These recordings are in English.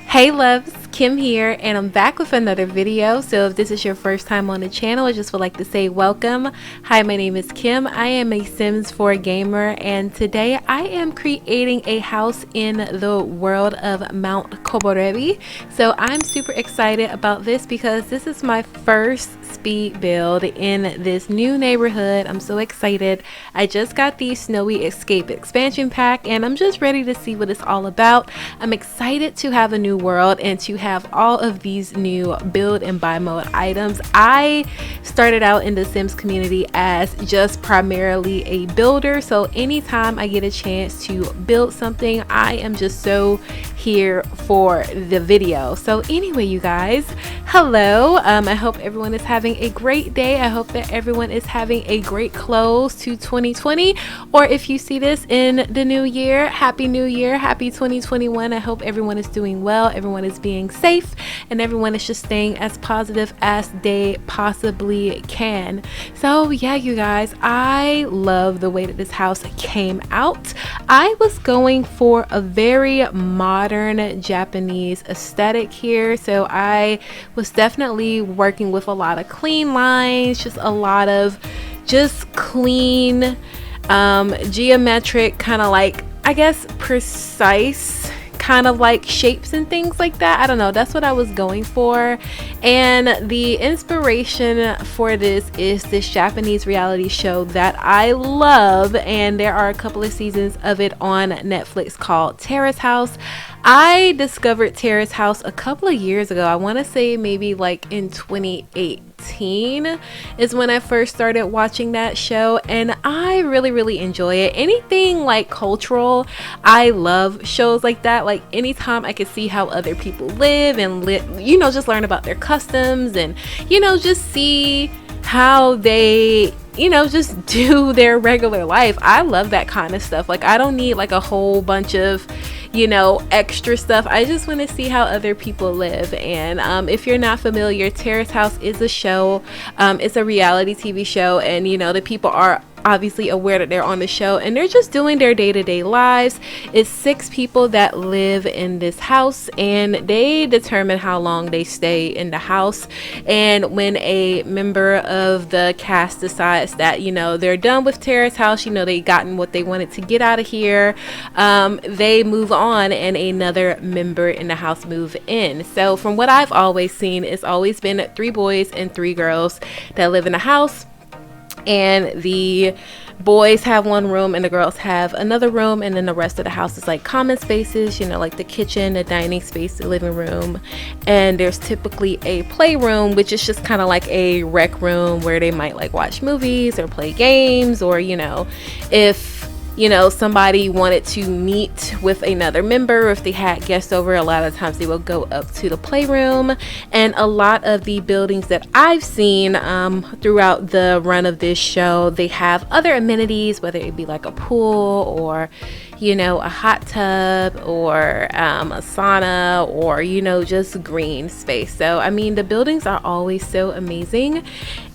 Hey loves, Kim here, and I'm back with another video. So if this is your first time on the channel, I just would like to say welcome. Hi, my name is Kim. I am a Sims 4 gamer, and today I am creating a house in the world of Mount Komorebi. So I'm super excited about this because this is my first speed build in this new neighborhood. I'm so excited. I just got the Snowy Escape expansion pack and I'm just ready to see what it's all about. I'm excited to have a new world and to have all of these new build and buy mode items. I started out in the Sims community as just primarily a builder, so anytime I get a chance to build something, I am just so here for the video. So anyway, you guys, hello. I hope everyone is having a great day. I hope that everyone is having a great close to 2020, or if you see this in the new year, happy new year, happy 2021. I hope everyone is doing well, everyone is being safe, and everyone is just staying as positive as they possibly can. So yeah, you guys, I love the way that this house came out. I was going for a very modern Japanese aesthetic here, so I was definitely working with a lot of clean lines, just a lot of just clean geometric, kind of like, I guess, precise kind of like shapes and things like that. I don't know, that's what I was going for. And the inspiration for this is this Japanese reality show that I love, and there are a couple of seasons of it on Netflix called Terrace House. I discovered Terrace House a couple of years ago. I want to say maybe like in 2018 is when I first started watching that show, and I really enjoy it. Anything like cultural, I love shows like that. Like anytime I can see how other people live and you know, just learn about their customs and, you know, just see how they, you know, just do their regular life. I love that kind of stuff. Like I don't need like a whole bunch of, you know, extra stuff. I just want to see how other people live. And if you're not familiar, Terrace House is a show. It's a reality TV show, and you know, the people are obviously aware that they're on the show and they're just doing their day-to-day lives. It's 6 people that live in this house, and they determine how long they stay in the house. And when a member of the cast decides that, you know, they're done with Terrace House, you know, they gotten what they wanted to get out of here, they move on and another member in the house move in. So from what I've always seen, it's always been 3 boys and 3 girls that live in the house, and the boys have one room and the girls have another room, and then the rest of the house is like common spaces, you know, like the kitchen, the dining space, the living room, and there's typically a playroom, which is just kind of like a rec room where they might like watch movies or play games, or, you know, if, you know, somebody wanted to meet with another member, if they had guests over, a lot of times they will go up to the playroom. And a lot of the buildings that I've seen throughout the run of this show, they have other amenities, whether it be like a pool or, you know, a hot tub or a sauna, or, you know, just green space. So I mean, the buildings are always so amazing,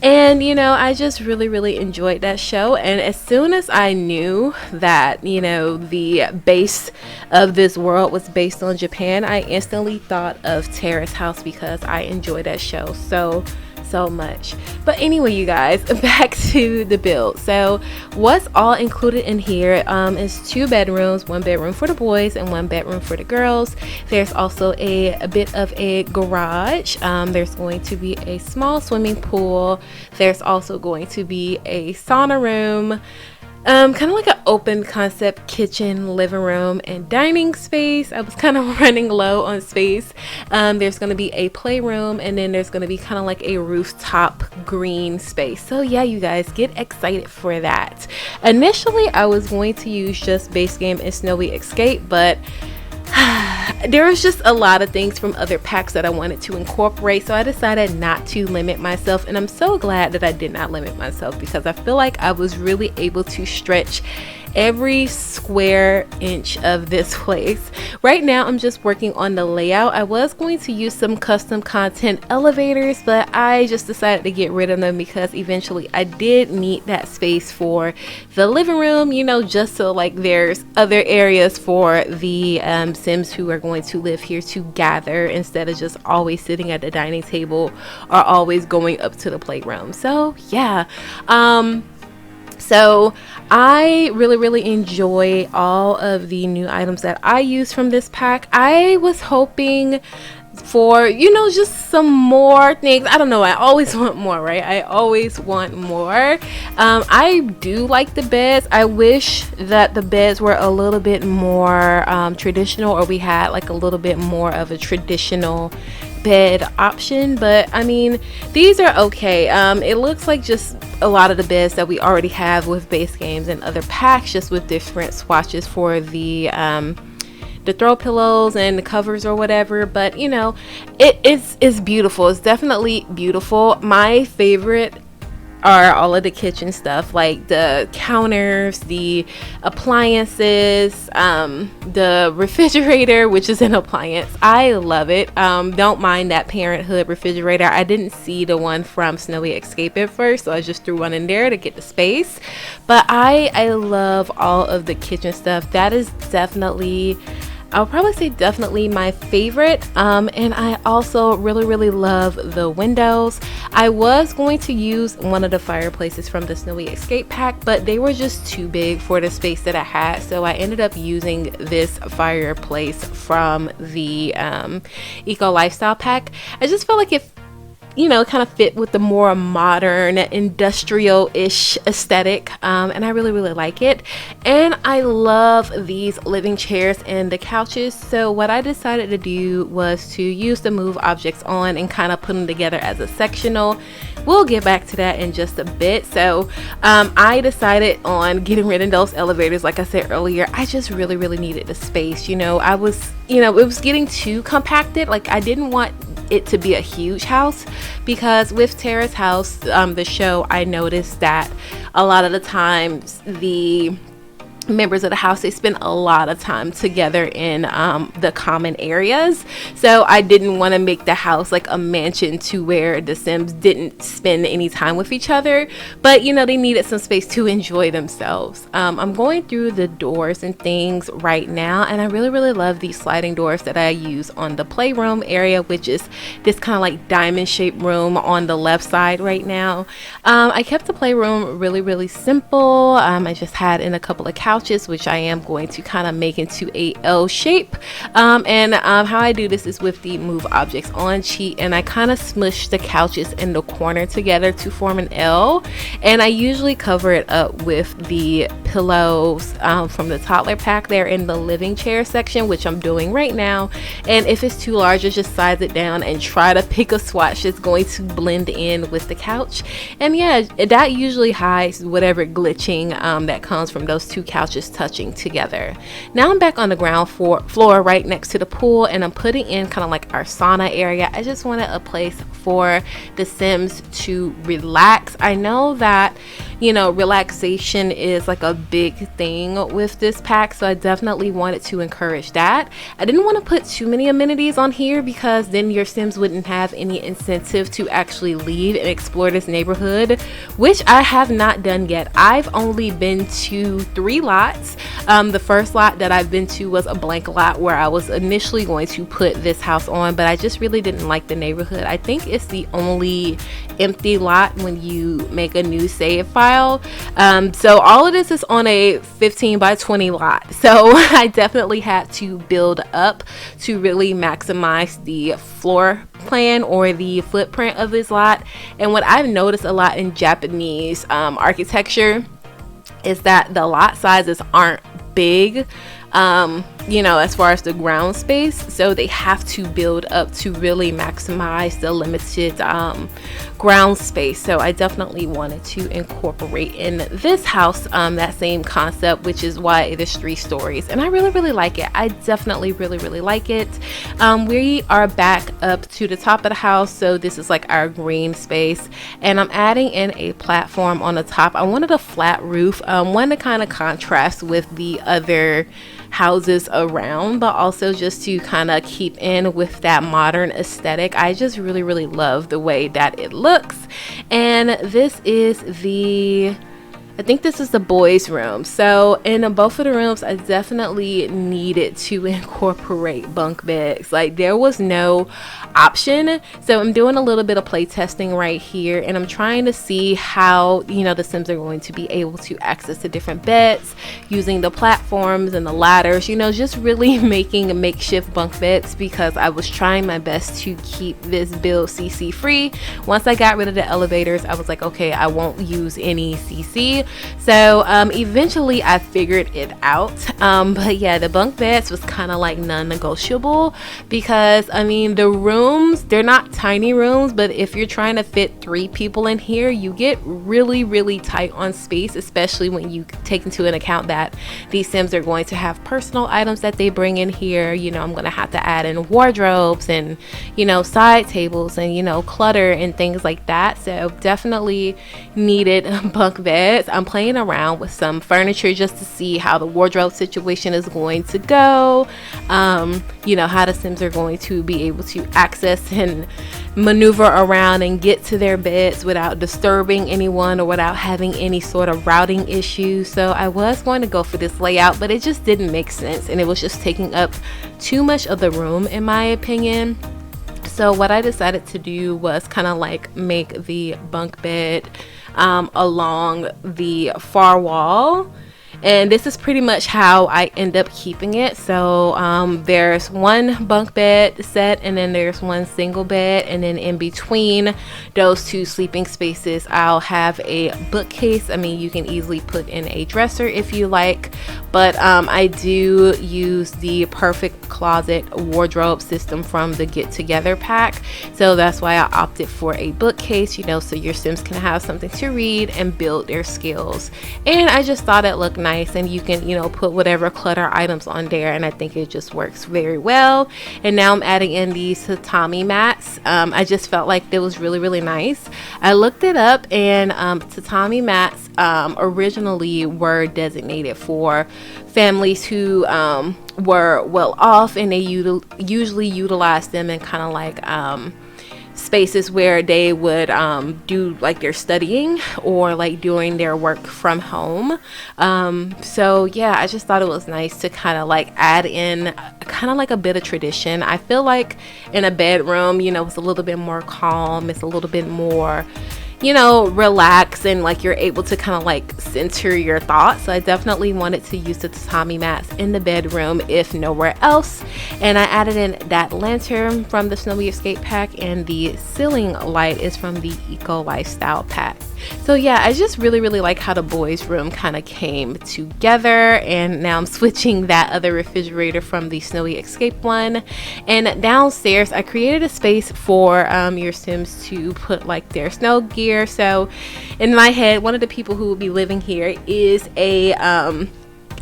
and you know, I just really enjoyed that show. And as soon as I knew that, you know, the base of this world was based on Japan, I instantly thought of Terrace House because I enjoy that show so much. But anyway, you guys, back to the build. So what's all included in here is 2 bedrooms, 1 bedroom for the boys and 1 bedroom for the girls. There's also a bit of a garage. There's going to be a small swimming pool. There's also going to be a sauna room, kind of like an open concept kitchen, living room, and dining space. I was kind of running low on space. There's going to be a playroom, and then there's going to be kind of like a rooftop green space. So yeah, you guys, get excited for that. Initially I was going to use just base game and Snowy Escape, but there was just a lot of things from other packs that I wanted to incorporate, so I decided not to limit myself. And I'm so glad that I did not limit myself, because I feel like I was really able to stretch every square inch of this place. Right now I'm just working on the layout. I was going to use some custom content elevators, but I just decided to get rid of them because eventually I did need that space for the living room, you know, just so like there's other areas for the Sims who are going to live here to gather instead of just always sitting at the dining table or always going up to the playroom. So yeah, so I really enjoy all of the new items that I use from this pack. I was hoping for, you know, just some more things. I don't know, I always want more, right? I always want more. I do like the beds. I wish that the beds were a little bit more traditional, or we had like a little bit more of a traditional bed option, but I mean, these are okay. It looks like just a lot of the beds that we already have with base games and other packs, just with different swatches for the throw pillows and the covers or whatever. But you know, it's beautiful. It's definitely beautiful. My favorite are all of the kitchen stuff, like the counters, the appliances, the refrigerator, which is an appliance. I love it. Don't mind that Parenthood refrigerator. I didn't see the one from Snowy Escape at first, so I just threw one in there to get the space. But I love all of the kitchen stuff. That is definitely, I'll probably say definitely my favorite. And I also really love the windows. I was going to use one of the fireplaces from the Snowy Escape pack, but they were just too big for the space that I had, so I ended up using this fireplace from the Eco Lifestyle pack. I just felt like it, you know, kind of fit with the more modern industrial-ish aesthetic, and I really like it. And I love these living chairs and the couches, so what I decided to do was to use the move objects on and kind of put them together as a sectional. We'll get back to that in just a bit. So I decided on getting rid of those elevators. Like I said earlier, I just really needed the space. You know, I was, you know, it was getting too compacted. Like, I didn't want it to be a huge house, because with Terrace House, the show, I noticed that a lot of the times the members of the house, they spend a lot of time together in the common areas. So I didn't want to make the house like a mansion to where the Sims didn't spend any time with each other, but you know, they needed some space to enjoy themselves. I'm going through the doors and things right now, and I really love these sliding doors that I use on the playroom area, which is this kind of like diamond shaped room on the left side right now. I kept the playroom really simple. I just had in a couple of couches, which I am going to kind of make into a L shape. And how I do this is with the move objects on cheat, and I kind of smush the couches in the corner together to form an L, and I usually cover it up with the pillows from the toddler pack there in the living chair section, which I'm doing right now. And if it's too large, just size it down and try to pick a swatch that's going to blend in with the couch. And yeah, that usually hides whatever glitching that comes from those two couches touching together. Now I'm back on the ground floor right next to the pool, and I'm putting in kind of like our sauna area. I just wanted a place for the Sims to relax. I know that, you know, relaxation is like a big thing with this pack, so I definitely wanted to encourage that. I didn't want to put too many amenities on here, because then your Sims wouldn't have any incentive to actually leave and explore this neighborhood, which I have not done yet. I've only been to 3 lots. The first lot that I've been to was a blank lot where I was initially going to put this house on, but I just really didn't like the neighborhood. I think it's the only empty lot when you make a new save file. So all of this is on a 15 by 20 lot, so I definitely had to build up to really maximize the floor plan or the footprint of this lot. And what I've noticed a lot in Japanese architecture is that the lot sizes aren't big. you know, as far as the ground space, so they have to build up to really maximize the limited ground space. So I definitely wanted to incorporate in this house that same concept, which is why there's 3 stories, and I really like it. I definitely really like it. We are back up to the top of the house, so this is like our green space, and I'm adding in a platform on the top. I wanted a flat roof, one to kind of contrast with the other houses around, but also just to kind of keep in with that modern aesthetic. I just really love the way that it looks. And this is I think this is the boys' room. So in both of the rooms, I definitely needed to incorporate bunk beds. Like, there was no option. So I'm doing a little bit of play testing right here, and I'm trying to see how, you know, the Sims are going to be able to access the different beds using the platforms and the ladders, you know, just really making makeshift bunk beds, because I was trying my best to keep this build CC free. Once I got rid of the elevators, I was like, okay, I won't use any CC. So eventually I figured it out, but yeah, the bunk beds was kind of like non-negotiable, because I mean, the rooms, they're not tiny rooms, but if you're trying to fit 3 people in here, you get really tight on space, especially when you take into an account that these Sims are going to have personal items that they bring in here. You know, I'm gonna have to add in wardrobes and, you know, side tables and, you know, clutter and things like that. So definitely needed bunk beds. I'm playing around with some furniture just to see how the wardrobe situation is going to go, you know, how the Sims are going to be able to access and maneuver around and get to their beds without disturbing anyone or without having any sort of routing issues. So I was going to go for this layout, but it just didn't make sense, and it was just taking up too much of the room, in my opinion. So what I decided to do was kind of like make the bunk bed along the far wall, and this is pretty much how I end up keeping it. So there's one bunk bed set, and then there's one single bed, and then in between those 2 sleeping spaces I'll have a bookcase. I mean, you can easily put in a dresser if you like, but I do use the perfect closet wardrobe system from the Get Together pack, so that's why I opted for a bookcase, you know, so your Sims can have something to read and build their skills. And I just thought it looked nice, and you can, you know, put whatever clutter items on there, and I think it just works very well. And now I'm adding in these tatami mats. I just felt like it was really nice. I looked it up, and tatami mats originally were designated for families who were well off, and they usually utilize them in kind of like spaces where they would do like their studying or like doing their work from home. So yeah, I just thought it was nice to kind of like add in kind of like a bit of tradition. I feel like in a bedroom, you know, it's a little bit more calm, it's a little bit more, you know, relax, and like you're able to kind of like center your thoughts. So I definitely wanted to use the tatami mats in the bedroom if nowhere else. And I added in that lantern from the Snowy Escape pack, and the ceiling light is from the Eco Lifestyle pack. So yeah, I just really like how the boys' room kind of came together. And now I'm switching that other refrigerator from the Snowy Escape one. And downstairs I created a space for your Sims to put like their snow gear. So in my head, one of the people who will be living here is a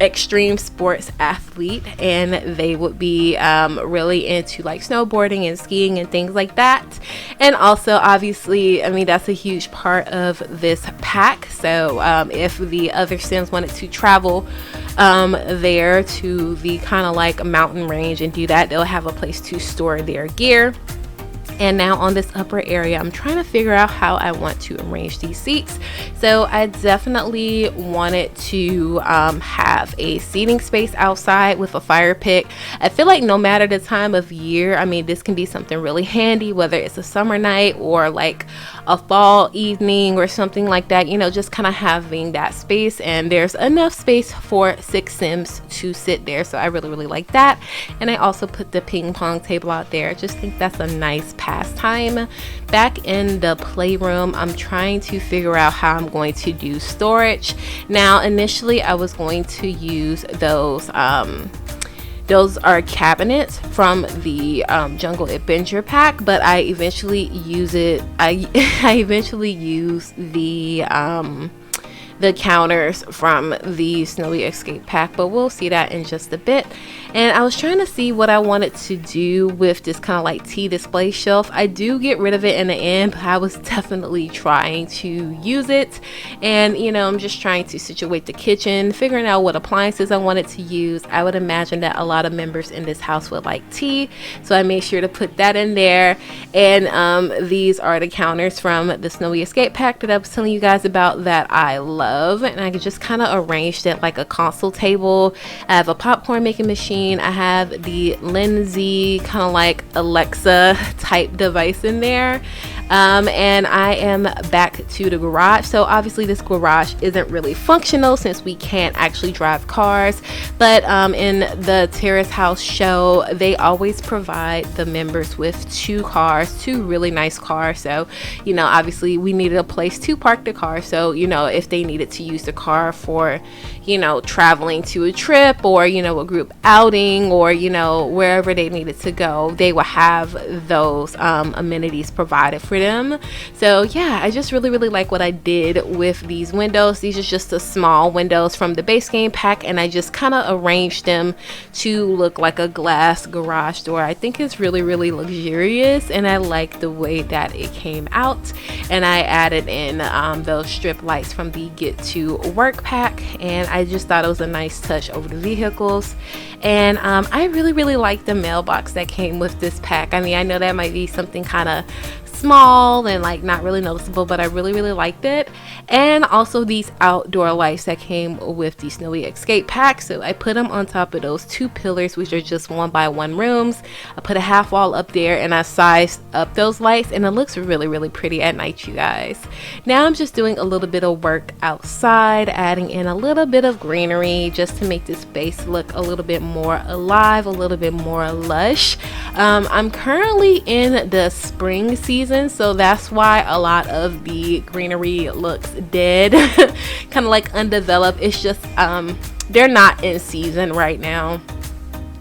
extreme sports athlete, and they would be really into like snowboarding and skiing and things like that. And also obviously, I mean, that's a huge part of this pack. So if the other Sims wanted to travel there to the kind of like mountain range and do that, they'll have a place to store their gear. And now on this upper area, I'm trying to figure out how I want to arrange these seats. So I definitely wanted to have a seating space outside with a fire pit. I feel like no matter the time of year, I mean, this can be something really handy, whether it's a summer night or like a fall evening or something like that, you know, just kind of having that space. And there's enough space for 6 Sims to sit there, so I really like that. And I also put the ping pong table out there. I just think that's a nice pastime. Back in the playroom, I'm trying to figure out how I'm going to do storage. Now initially I was going to use those Those are cabinets from the Jungle Adventure pack, but I eventually use it. I eventually use the counters from the Snowy Escape pack, but we'll see that in just a bit. And I was trying to see what I wanted to do with this kind of like tea display shelf. I do get rid of it in the end, but I was definitely trying to use it. And you know, I'm just trying to situate the kitchen, figuring out what appliances I wanted to use. I would imagine that a lot of members in this house would like tea, so I made sure to put that in there. And these are the counters from the Snowy Escape pack that I was telling you guys about that I love. And I could just kind of arrange it like a console table. I have a popcorn making machine. I have the Lindsay kind of like Alexa type device in there. And I am back to the garage. So obviously this garage isn't really functional since we can't actually drive cars, but in the Terrace House show, they always provide the members with two really nice cars. So you know, obviously we needed a place to park the car, so you know, if they needed to use the car for, you know, traveling to a trip or, you know, a group outing or, you know, wherever they needed to go, they will have those amenities provided for them. So yeah, I just really like what I did with these windows. These are just the small windows from the base game pack, and I just kind of arranged them to look like a glass garage door. I think it's really luxurious, and I like the way that it came out. And I added in those strip lights from the Get to Work pack, and I just thought it was a nice touch over the vehicles. And I really like the mailbox that came with this pack. I mean, I know that might be something kind of small and like not really noticeable, but I really liked it. And also these outdoor lights that came with the Snowy Escape pack, so I put them on top of those two pillars, which are just 1x1 rooms. I put a half wall up there and I sized up those lights, and it looks really pretty at night, you guys. Now I'm just doing a little bit of work outside, adding in a little bit of greenery just to make this space look a little bit more alive, a little bit more lush. I'm currently in the spring season, so that's why a lot of the greenery looks dead, kind of like undeveloped. It's just they're not in season right now,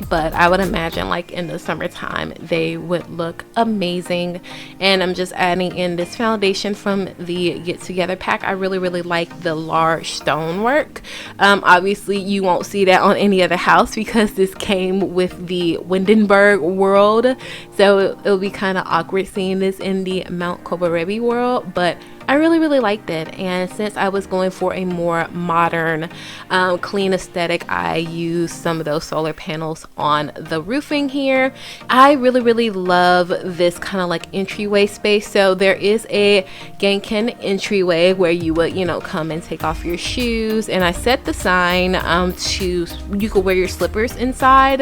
but I would imagine like in the summertime they would look amazing. And I'm just adding in this foundation from the Get Together pack. I really like the large stonework. Obviously you won't see that on any other house because this came with the Windenburg world, so it'll be kind of awkward seeing this in the Mount Komorebi world, but I really liked it. And since I was going for a more modern, clean aesthetic, I used some of those solar panels on the roofing here. I really love this kind of like entryway space. So there is a Gankin entryway where you would, you know, come and take off your shoes, and I set the sign to you could wear your slippers inside.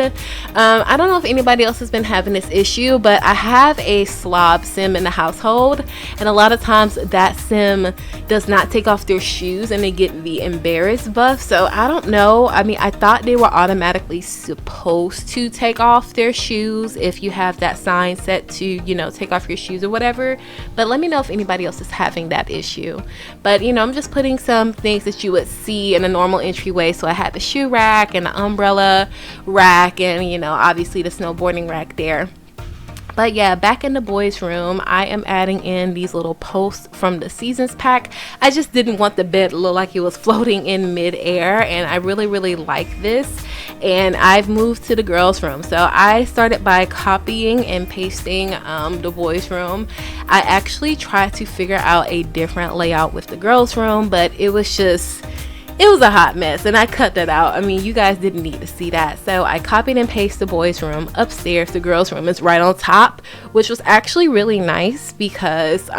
I don't know if anybody else has been having this issue, but I have a slob sim in the household, and a lot of times that sim does not take off their shoes and they get the embarrassed buff. So I don't know, I mean, I thought they were automatically supposed to take off their shoes if you have that sign set to, you know, take off your shoes or whatever, but let me know if anybody else is having that issue. But you know, I'm just putting some things that you would see in a normal entryway. So I had the shoe rack and the umbrella rack, and you know, obviously the snowboarding rack there. But yeah, back in the boys' room, I am adding in these little posts from the Seasons pack. I just didn't want the bed to look like it was floating in mid-air, and I really like this. And I've moved to the girls' room. So I started by copying and pasting the boys' room. I actually tried to figure out a different layout with the girls' room, but it was a hot mess, and I cut that out. I mean, you guys didn't need to see that. So I copied and pasted the boys' room upstairs. The girls' room is right on top, which was actually really nice because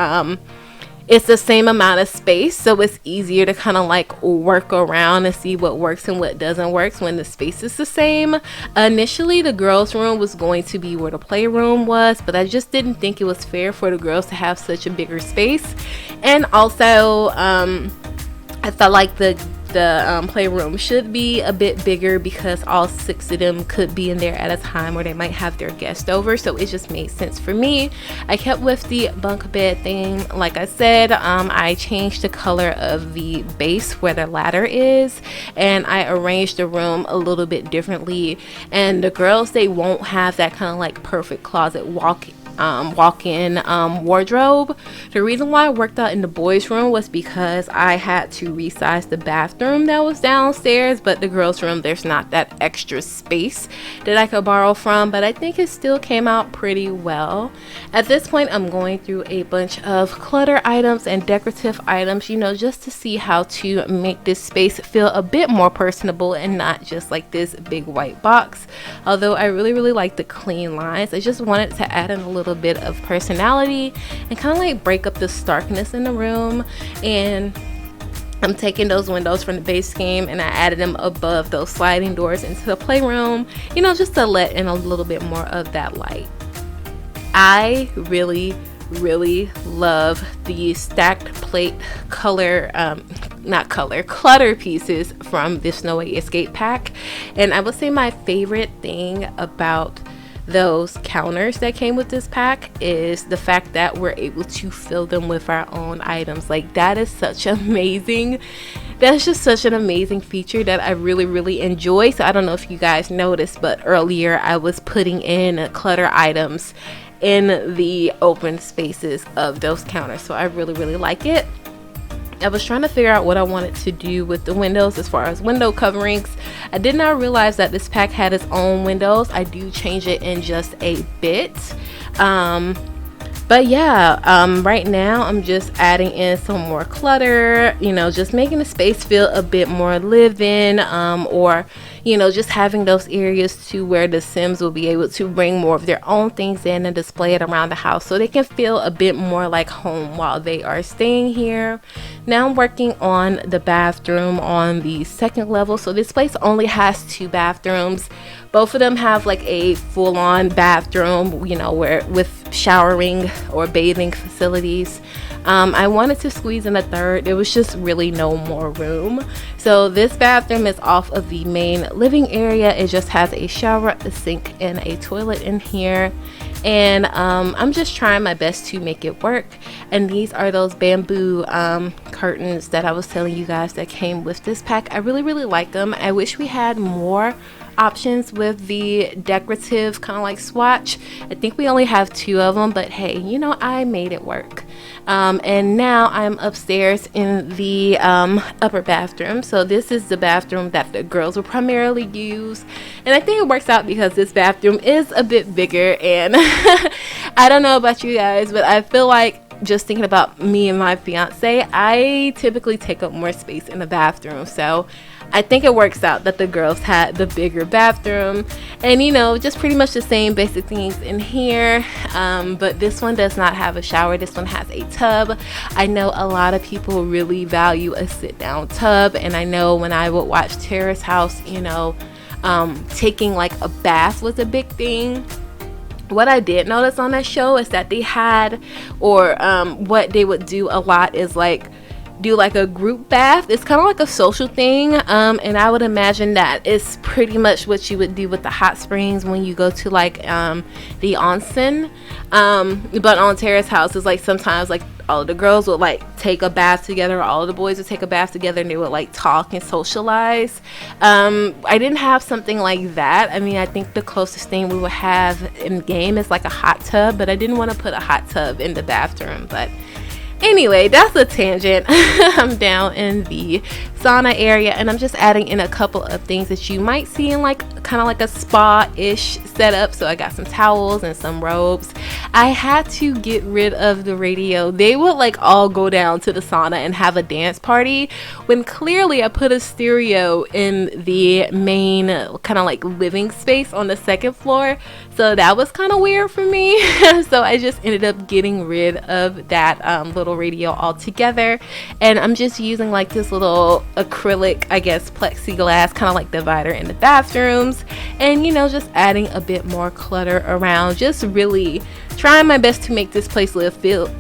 it's the same amount of space, so it's easier to kind of like work around and see what works and what doesn't work when the space is the same. Initially, the girls' room was going to be where the playroom was, but I just didn't think it was fair for the girls to have such a bigger space. And also I felt like the the playroom should be a bit bigger because all 6 of them could be in there at a time, or they might have their guest over, so it just made sense for me. I kept with the bunk bed thing. Like I said, I changed the color of the base where the ladder is, and I arranged the room a little bit differently. And the girls, they won't have that kind of like perfect closet walk-in wardrobe. The reason why I worked out in the boys room was because I had to resize the bathroom that was downstairs, but the girls room, there's not that extra space that I could borrow from, but I think it still came out pretty well. At this point, I'm going through a bunch of clutter items and decorative items, you know, just to see how to make this space feel a bit more personable and not just like this big white box. Although I really like the clean lines, I just wanted to add in a little bit of personality and kind of like break up the starkness in the room. And I'm taking those windows from the base scheme and I added them above those sliding doors into the playroom, you know, just to let in a little bit more of that light. I really love the stacked plate clutter pieces from the Snowy Escape pack. And I would say my favorite thing about those counters that came with this pack is the fact that we're able to fill them with our own items. Like, that is such amazing. That's just such an amazing feature that I really enjoy. So I don't know if you guys noticed, but earlier I was putting in clutter items in the open spaces of those counters, so I really like it. I was trying to figure out what I wanted to do with the windows as far as window coverings. I did not realize that this pack had its own windows. I do change it in just a bit. But yeah, right now I'm just adding in some more clutter, you know, just making the space feel a bit more lived in, or, you know, just having those areas to where the Sims will be able to bring more of their own things in and display it around the house so they can feel a bit more like home while they are staying here. Now I'm working on the bathroom on the 2nd level. So this place only has 2 bathrooms. Both of them have like a full-on bathroom, you know, where with showering or bathing facilities. I wanted to squeeze in a 3rd. There was just really no more room. So this bathroom is off of the main living area. It just has a shower, a sink, and a toilet in here. And I'm just trying my best to make it work. And these are those bamboo curtains that I was telling you guys that came with this pack. I really like them. I wish we had more options with the decorative kind of like swatch. I think we only have 2 of them, but hey, you know, I made it work. And now I'm upstairs in the upper bathroom. So this is the bathroom that the girls will primarily use, and I think it works out because this bathroom is a bit bigger. And I don't know about you guys, but I feel like, just thinking about me and my fiance, I typically take up more space in the bathroom, so I think it works out that the girls had the bigger bathroom. And you know, just pretty much the same basic things in here, but this one does not have a shower. This one has a tub. I know a lot of people really value a sit down tub, and I know when I would watch Terrace House, you know, taking like a bath was a big thing. What I did notice on that show is that they had, or what they would do a lot is like do like a group bath. It's kind of like a social thing, and I would imagine that it's pretty much what you would do with the hot springs when you go to like the onsen, but on Terrace House is like sometimes like all of the girls would like take a bath together, all of the boys would take a bath together, and they would like talk and socialize. I didn't have something like that. I mean, I think the closest thing we would have in game is like a hot tub, but I didn't want to put a hot tub in the bathroom. But anyway, that's a tangent. I'm down in the sauna area, and I'm just adding in a couple of things that you might see in like kind of like a spa-ish setup. So I got some towels and some robes. I had to get rid of the radio. They would like all go down to the sauna and have a dance party when clearly I put a stereo in the main kind of like living space on the 2nd floor. So that was kind of weird for me. So I just ended up getting rid of that little radio altogether, and I'm just using like this little acrylic, I guess, plexiglass kind of like divider in the bathroom. rooms, and you know, just adding a bit more clutter around, just really trying my best to make this place feel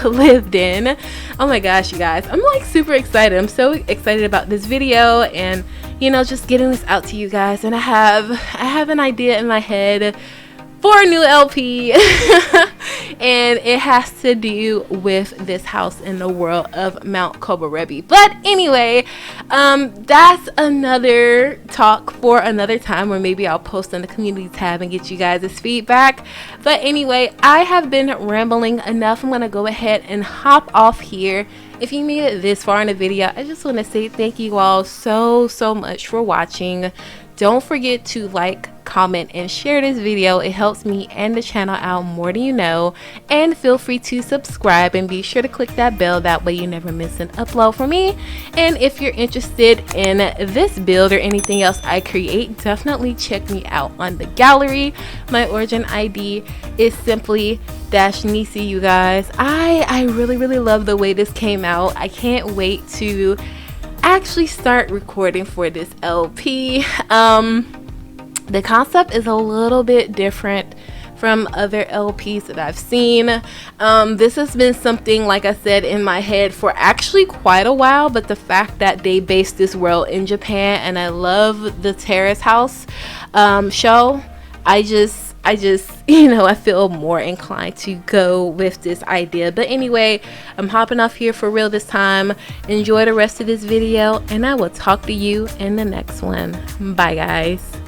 lived in. Oh my gosh, you guys, I'm like super excited. I'm so excited about this video, and you know, just getting this out to you guys. And I have an idea in my head for a new LP and it has to do with this house in the world of Mount Komorebi. But anyway, that's another talk for another time, or maybe I'll post on the community tab and get you guys' feedback. But anyway, I have been rambling enough. I'm gonna go ahead and hop off here. If you made it this far in the video, I just want to say thank you all so much for watching. Don't forget to like, comment, and share this video. It helps me and the channel out more than you know. And feel free to subscribe and be sure to click that bell, that way you never miss an upload from me. And if you're interested in this build or anything else I create, definitely check me out on the gallery. My origin ID is Simply-Nisey, you guys. I really love the way this came out. I can't wait to actually start recording for this LP. The concept is a little bit different from other LPs that I've seen. This has been something, like I said, in my head for actually quite a while, but the fact that they based this world in Japan, and I love the Terrace House show, I just you know, I feel more inclined to go with this idea. But anyway, I'm hopping off here for real this time. Enjoy the rest of this video, and I will talk to you in the next one. Bye guys.